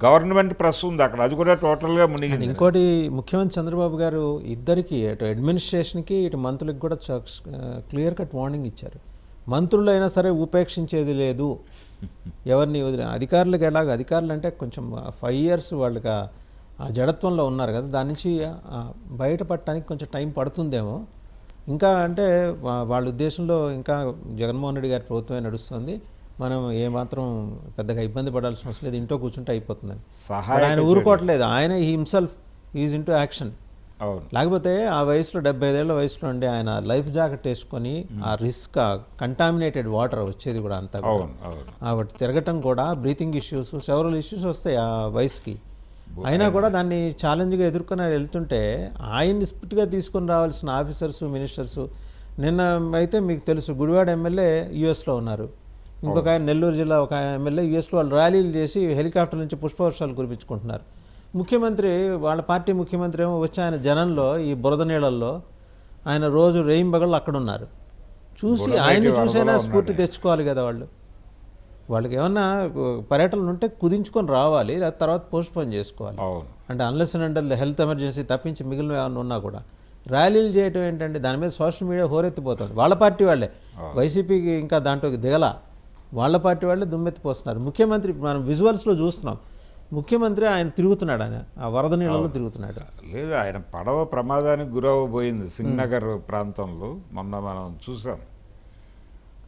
Government press ఉంది అక్కడ, అది కూడా టోటల్గా అండ్ మునిగింది. ఇంకోటి ముఖ్యమంత్రి చంద్రబాబు గారు ఇద్దరికి అటు అడ్మినిస్ట్రేషన్కి ఇటు మంత్రులకు కూడా క్లియర్ కట్ వార్నింగ్ ఇచ్చారు. మంత్రులు అయినా సరే ఉపేక్షించేది లేదు, ఎవరిని వదిలే. అధికారులకు ఎలాగ, అధికారులు అంటే కొంచెం 5 years వాళ్ళకి ఆ జడత్వంలో ఉన్నారు కదా, దాని నుంచి బయటపడటానికి కొంచెం టైం పడుతుందేమో. ఇంకా అంటే వాళ్ళ ఉద్దేశంలో ఇంకా జగన్మోహన్ రెడ్డి గారి ప్రభుత్వమే నడుస్తుంది, మనం ఏమాత్రం పెద్దగా ఇబ్బంది పడాల్సిన అవసరం లేదు, ఇంట్లో కూర్చుంటే అయిపోతుందని. ఆయన ఊరుకోవట్లేదు, ఆయన హిమ్సెల్ఫ్ ఈజ్ ఇంటూ యాక్షన్. లేకపోతే ఆ వయసులో 75 ఏళ్ల వయసులో ఉండి ఆయన లైఫ్ జాకెట్ వేసుకొని ఆ రిస్క్, కంటామినేటెడ్ వాటర్ వచ్చేది కూడా అంతా కాబట్టి తిరగటం కూడా బ్రీతింగ్ ఇష్యూస్, సెవరల్ ఇష్యూస్ వస్తాయి ఆ వయసుకి. అయినా కూడా దాన్ని ఛాలెంజ్గా ఎదుర్కొని వెళ్తుంటే ఆయన్ని స్పిట్గా తీసుకొని రావాల్సిన ఆఫీసర్స్, మినిస్టర్స్. నిన్న అయితే మీకు తెలుసు, గుడివాడ ఎమ్మెల్యే యుఎస్లో ఉన్నారు, ఇంకొక ఆయన నెల్లూరు జిల్లా ఒక ఎమ్మెల్యే యుఎస్లో వాళ్ళు ర్యాలీలు చేసి హెలికాప్టర్ నుంచి పుష్పవర్షాలు కురిపించుకుంటున్నారు. ముఖ్యమంత్రి, వాళ్ళ పార్టీ ముఖ్యమంత్రి ఏమో వచ్చి ఆయన జనంలో ఈ బురద నీళ్ళల్లో ఆయన రోజు రేయింబగళ్ళు అక్కడ ఉన్నారు. చూసి ఆయన్ని చూసైనా స్ఫూర్తి తెచ్చుకోవాలి కదా వాళ్ళు. వాళ్ళకి ఏమన్నా పర్యటనలు ఉంటే కుదించుకొని రావాలి, తర్వాత పోస్ట్పోన్ చేసుకోవాలి. అంటే అన్లెస్ అండ్ హెల్త్ ఎమర్జెన్సీ తప్పించి మిగిలిన ఏమన్నా ఉన్నా కూడా ర్యాలీలు చేయటం ఏంటంటే దాని మీద సోషల్ మీడియా హోరెత్తిపోతుంది. వాళ్ళ పార్టీ వాళ్ళే, వైసీపీకి ఇంకా దాంట్లోకి దిగల, వాళ్ళ పార్టీ వాళ్ళే దుమ్మెత్తిపోస్తున్నారు. ముఖ్యమంత్రి మనం విజువల్స్లో చూస్తున్నాం, ముఖ్యమంత్రి ఆయన తిరుగుతున్నాడు, ఆయన ఆ వరద నీళ్ళలో తిరుగుతున్నాడు. లేదు, ఆయన పడవ ప్రమాదానికి గురవబోయింది సింగనగర్ ప్రాంతంలో, మొన్న మనం చూసాం.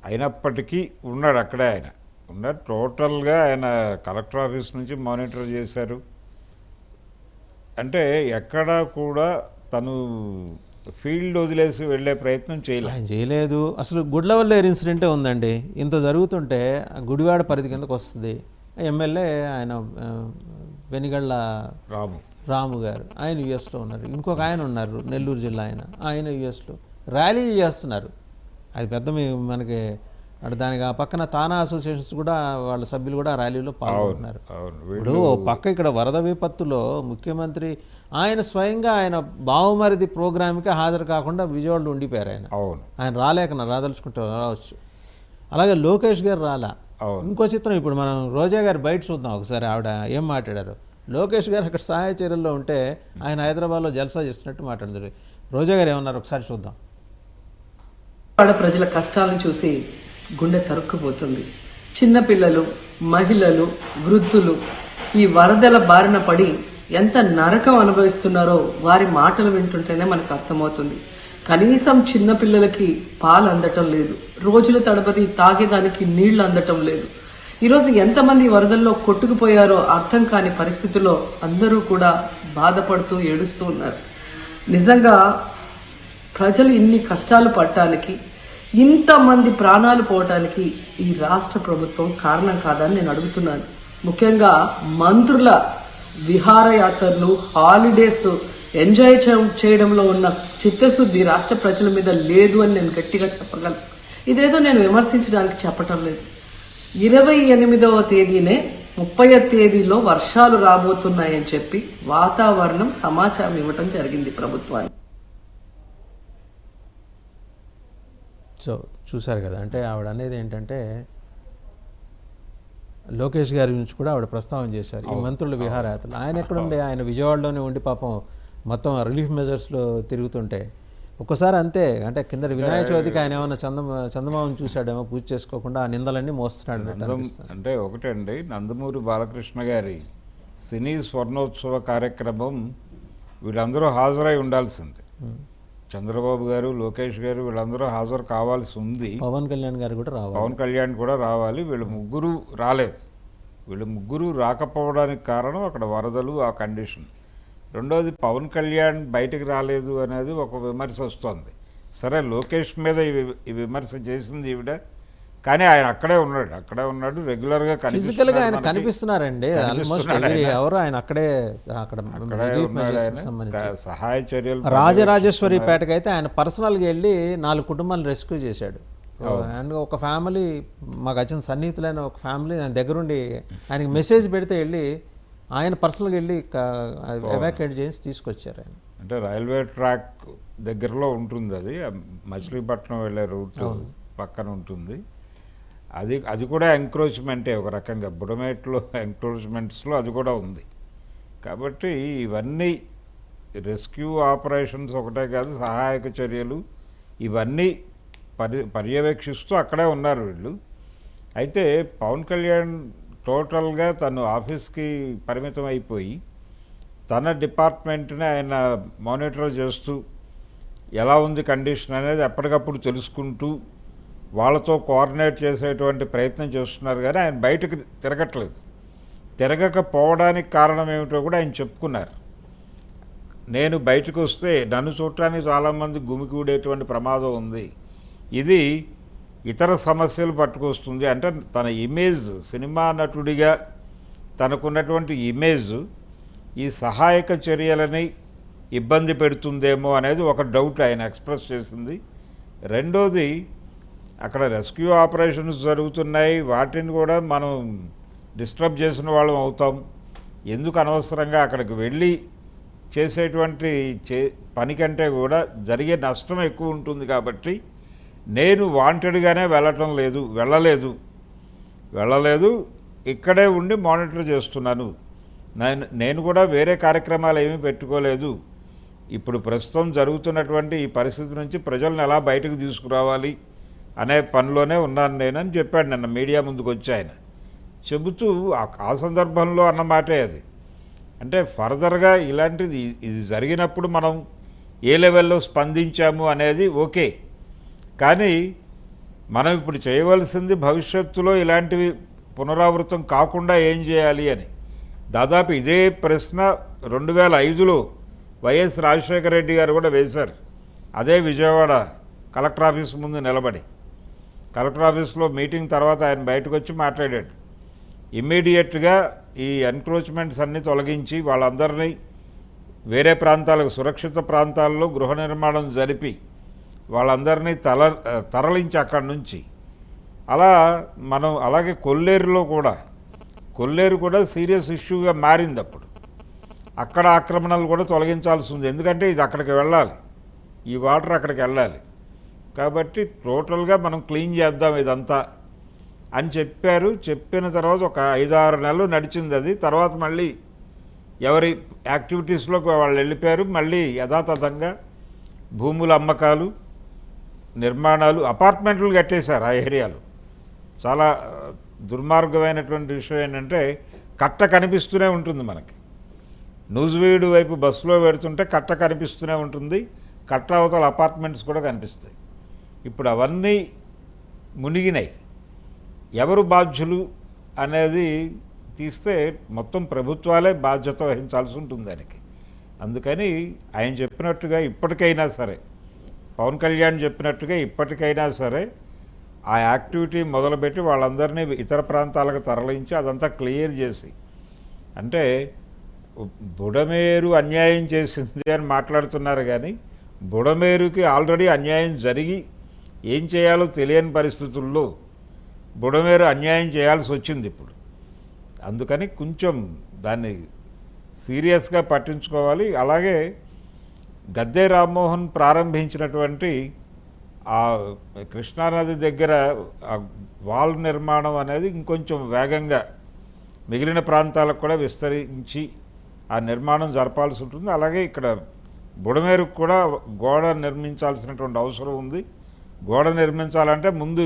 అయినప్పటికీ ఉన్నాడు అక్కడే, ఆయన ఉన్నాడు. టోటల్గా ఆయన కలెక్టర్ ఆఫీస్ నుంచి మానిటర్ చేశారు. అంటే ఎక్కడా కూడా తను ఫీల్డ్ వదిలేసి వెళ్ళే ప్రయత్నం చేయలేదు. అసలు గుడ్లవల్లేరు ఇన్సిడెంటే ఉందండి, ఇంత జరుగుతుంటే గుడివాడ పరిధి కిందకు వస్తుంది. ఎమ్మెల్యే ఆయన వెనిగళ్ళ రాము గారు, ఆయన యుఎస్లో ఉన్నారు. ఇంకొక ఆయన ఉన్నారు నెల్లూరు జిల్లా ఆయన యుఎస్లో ర్యాలీలు చేస్తున్నారు. అది పెద్ద మనకి దానికి ఆ పక్కన తానా అసోసియేషన్స్ కూడా వాళ్ళ సభ్యులు కూడా ర్యాలీలో పాల్గొంటున్నారు. ఇప్పుడు పక్క ఇక్కడ వరద విపత్తులో ముఖ్యమంత్రి ఆయన స్వయంగా ఆయన బావుమరిది ప్రోగ్రామ్కి హాజరు కాకుండా విజయవాడలో ఉండిపోయారు. ఆయన రాదలుచుకుంటే రావచ్చు. అలాగే లోకేష్ గారు రాలా. ఇంకో చిత్రం, ఇప్పుడు మనం రోజా గారు బయట చూద్దాం ఒకసారి, ఆవిడ ఏం మాట్లాడారు. లోకేష్ గారు అక్కడ సహాయ చర్యల్లో ఉంటే ఆయన హైదరాబాద్లో జల్సా చేస్తున్నట్టు మాట్లాడారు. రోజా గారు ఏమన్నారు ఒకసారి చూద్దాం. ప్రజల కష్టాలను చూసి గుండె తరుక్కుపోతుంది. చిన్నపిల్లలు, మహిళలు, వృద్ధులు ఈ వరదల బారిన పడి ఎంత నరకం అనుభవిస్తున్నారో వారి మాటలు వింటుంటేనే మనకు అర్థమవుతుంది. కనీసం చిన్నపిల్లలకి పాలు అందటం లేదు, రోజుల తడబడి తాగేదానికి నీళ్లు అందటం లేదు. ఈరోజు ఎంతమంది వరదల్లో కొట్టుకుపోయారో అర్థం కాని పరిస్థితుల్లో అందరూ కూడా బాధపడుతూ ఏడుస్తూ ఉన్నారు. నిజంగా ప్రజలు ఇన్ని కష్టాలు పడటానికి, ఇంతమంది ప్రాణాలు పోవటానికి ఈ రాష్ట్ర ప్రభుత్వం కారణం కాదని నేను అడుగుతున్నాను. ముఖ్యంగా మంత్రుల విహారయాత్రలు, హాలిడేస్ ఎంజాయ్ చేయడంలో ఉన్న చిత్తశుద్ధి రాష్ట్ర ప్రజల మీద లేదు అని నేను గట్టిగా చెప్పగలను. ఇదేదో నేను విమర్శించడానికి చెప్పటం లేదు. 28వ తేదీనే 30వ తేదీలో వర్షాలు రాబోతున్నాయని చెప్పి వాతావరణం సమాచారం ఇవ్వటం జరిగింది ప్రభుత్వానికి. సో చూశారు కదా, అంటే ఆవిడ అనేది ఏంటంటే లోకేష్ గారి గురించి కూడా ఆవిడ ప్రస్తావన చేశారు. ఈ మంత్రుల విహారయాత్రలు ఆయన ఎక్కడుండే, ఆయన విజయవాడలోనే ఉండి పాపం మొత్తం రిలీఫ్ మెజర్స్లో తిరుగుతుంటే ఒక్కసారి అంతే, అంటే కింద వినాయక చవితికి ఆయన ఏమన్నా చందమామను చూశాడేమో, పూజ చేసుకోకుండా ఆ నిందలన్నీ మోస్తున్నాడు. అంటే ఒకటండి, నందమూరి బాలకృష్ణ గారి సినీ స్వర్ణోత్సవ కార్యక్రమం వీళ్ళందరూ హాజరై ఉండాల్సింది. చంద్రబాబు గారు, లోకేష్ గారు వీళ్ళందరూ హాజరు కావాల్సి ఉంది. పవన్ కళ్యాణ్ గారు కూడా రావాలి. పవన్ కళ్యాణ్ కూడా రావాలి. వీళ్ళు ముగ్గురు రాలేదు. వీళ్ళు ముగ్గురు రాకపోవడానికి కారణం అక్కడ వరదలు, ఆ కండిషన్. రెండోది, పవన్ కళ్యాణ్ బయటకు రాలేదు అనేది ఒక విమర్శ వస్తుంది. సరే, లోకేష్ మీద ఈ విమర్శ చేసింది ఈవిడ, కానీ ఆయన అక్కడే ఉన్నాడు రెగ్యులర్గా, ఫిజికల్గా ఆయన కనిపిస్తున్నారండి. ఎవరు ఆయన అక్కడే, అక్కడ సహాయ చర్యలు. రాజరాజేశ్వరిపేటకి అయితే ఆయన పర్సనల్గా వెళ్ళి 4 కుటుంబాలను రెస్క్యూ చేశాడు. అండ్ ఒక ఫ్యామిలీ, మాకు వచ్చిన సన్నిహితులైన ఒక ఫ్యామిలీ ఆయన దగ్గరుండి ఆయనకి మెసేజ్ పెడితే వెళ్ళి ఆయన పర్సనల్గా వెళ్ళి ఎవాక్యుయేట్ చేసి తీసుకొచ్చారు ఆయన. అంటే రైల్వే ట్రాక్ దగ్గరలో ఉంటుంది, అది మచిలీపట్నం వెళ్ళే రూట్ పక్కన ఉంటుంది. అది కూడా ఎంక్రోచ్మెంటే ఒక రకంగా. బుడమేట్లో ఎంక్రోచ్మెంట్స్లో అది కూడా ఉంది. కాబట్టి ఇవన్నీ రెస్క్యూ ఆపరేషన్స్ ఒకటే కాదు, సహాయక చర్యలు ఇవన్నీ పర్యవేక్షిస్తూ అక్కడే ఉన్నారు వీళ్ళు. అయితే పవన్ కళ్యాణ్ టోటల్గా తను ఆఫీస్కి పరిమితం అయిపోయి తన డిపార్ట్మెంట్ని ఆయన మానిటర్ చేస్తూ ఎలా ఉంది కండిషన్ అనేది ఎప్పటికప్పుడు తెలుసుకుంటూ వాళ్ళతో కోఆర్డినేట్ చేసేటువంటి ప్రయత్నం చేస్తున్నారు. కానీ ఆయన బయటకు తిరగట్లేదు. తిరగకపోవడానికి కారణం ఏమిటో కూడా ఆయన చెప్పుకున్నారు. నేను బయటకు వస్తే నన్ను చూడటానికి చాలామంది గుమికూడేటువంటి ప్రమాదం ఉంది, ఇది ఇతర సమస్యలు పట్టుకొస్తుంది. అంటే తన ఇమేజ్, సినిమా నటుడిగా తనకున్నటువంటి ఇమేజ్ ఈ సహాయక చర్యలని ఇబ్బంది పెడుతుందేమో అనేది ఒక డౌట్ ఆయన ఎక్స్ప్రెస్ చేసింది. రెండోది, అక్కడ రెస్క్యూ ఆపరేషన్స్ జరుగుతున్నాయి, వాటిని కూడా మనం డిస్టర్బ్ చేసిన వాళ్ళం అవుతాం. ఎందుకు అనవసరంగా అక్కడికి వెళ్ళి చేసేటువంటి పని కంటే కూడా జరిగే నష్టం ఎక్కువ ఉంటుంది. కాబట్టి నేను వాంటెడ్గానే వెళ్ళలేదు, ఇక్కడే ఉండి మానిటర్ చేస్తున్నాను. నేను కూడా వేరే కార్యక్రమాలు ఏమీ పెట్టుకోలేదు. ఇప్పుడు ప్రస్తుతం జరుగుతున్నటువంటి ఈ పరిస్థితి నుంచి ప్రజలను ఎలా బయటకు తీసుకురావాలి అనే పనిలోనే ఉన్నాను నేనని చెప్పాడు నిన్న మీడియా ముందుకు వచ్చి ఆయన. చెబుతూ ఆ సందర్భంలో అన్నమాటే అది. అంటే ఫర్దర్గా ఇలాంటిది ఇది జరిగినప్పుడు మనం ఏ లెవెల్లో స్పందించాము అనేది ఓకే, కానీ మనం ఇప్పుడు చేయవలసింది భవిష్యత్తులో ఇలాంటివి పునరావృతం కాకుండా ఏం చేయాలి అని. దాదాపు ఇదే ప్రశ్న 2005లో వైఎస్ రాజశేఖర రెడ్డి గారు కూడా వేశారు. అదే విజయవాడ కలెక్టర్ ఆఫీస్ ముందు నిలబడి, కలెక్టర్ ఆఫీస్లో మీటింగ్ తర్వాత ఆయన బయటకు వచ్చి మాట్లాడాడు. ఇమ్మీడియట్గా ఈ ఎన్క్రోచ్మెంట్స్ అన్నీ తొలగించి వాళ్ళందరినీ వేరే ప్రాంతాలకు, సురక్షిత ప్రాంతాల్లో గృహ నిర్మాణం జరిపి వాళ్ళందరినీ తరలించి అక్కడి నుంచి అలా మనం, అలాగే కొల్లేరు కూడా సీరియస్ ఇష్యూగా మారింది. అప్పుడు అక్కడ ఆక్రమణలు కూడా తొలగించాల్సి ఉంది. ఎందుకంటే ఇది అక్కడికి వెళ్ళాలి, ఈ వాటర్ అక్కడికి వెళ్ళాలి. కాబట్టి టోటల్గా మనం క్లీన్ చేద్దాం ఇదంతా అని చెప్పారు. చెప్పిన తర్వాత ఒక 5-6 నెలలు నడిచింది అది. తర్వాత మళ్ళీ ఎవరి యాక్టివిటీస్లోకి వాళ్ళు వెళ్ళిపోయారు. మళ్ళీ యథాతథంగా భూముల అమ్మకాలు, నిర్మాణాలు, అపార్ట్మెంట్లు కట్టేశారు ఆ ఏరియాలో. చాలా దుర్మార్గమైనటువంటి విషయం ఏంటంటే కట్ట కనిపిస్తూనే ఉంటుంది మనకి. నూజివీడు వైపు బస్సులో పెడుతుంటే కట్ట కనిపిస్తూనే ఉంటుంది, కట్ట అవతల అపార్ట్మెంట్స్ కూడా కనిపిస్తాయి. ఇప్పుడు అవన్నీ మునిగినాయి. ఎవరు బాధ్యులు అనేది తీస్తే మొత్తం ప్రభుత్వాలే బాధ్యత వహించాల్సి ఉంటుంది దానికి. అందుకని ఆయన చెప్పినట్టుగా ఇప్పటికైనా సరే, పవన్ కళ్యాణ్ చెప్పినట్టుగా ఇప్పటికైనా సరే ఆ యాక్టివిటీ మొదలుపెట్టి వాళ్ళందరినీ ఇతర ప్రాంతాలకు తరలించి అదంతా క్లియర్ చేసి, అంటే బుడమేరు అన్యాయం చేసింది అని మాట్లాడుతున్నారు, కానీ బుడమేరుకి ఆల్రెడీ అన్యాయం జరిగి ఏం చేయాలో తెలియని పరిస్థితుల్లో బుడమేరు అన్యాయం చేయాల్సి వచ్చింది ఇప్పుడు. అందుకని కొంచెం దాన్ని సీరియస్గా పట్టించుకోవాలి. అలాగే గద్దె రామ్మోహన్ ప్రారంభించినటువంటి ఆ కృష్ణానది దగ్గర ఆ వాల్ నిర్మాణం అనేది ఇంకొంచెం వేగంగా మిగిలిన ప్రాంతాలకు కూడా విస్తరించి ఆ నిర్మాణం జరపాల్సి ఉంటుంది. అలాగే ఇక్కడ బుడమేరుకు కూడా గోడ నిర్మించాల్సినటువంటి అవసరం ఉంది. గోడ నిర్మించాలంటే ముందు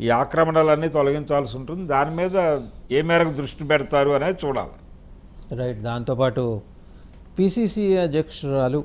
ఈ ఆక్రమణలన్నీ తొలగించాల్సి ఉంటుంది. దాని మీద ఏ మేరకు దృష్టి పెడతారు అనేది చూడాలి. రైట్. దాంతోపాటు పిసిసి అధ్యక్షురాలు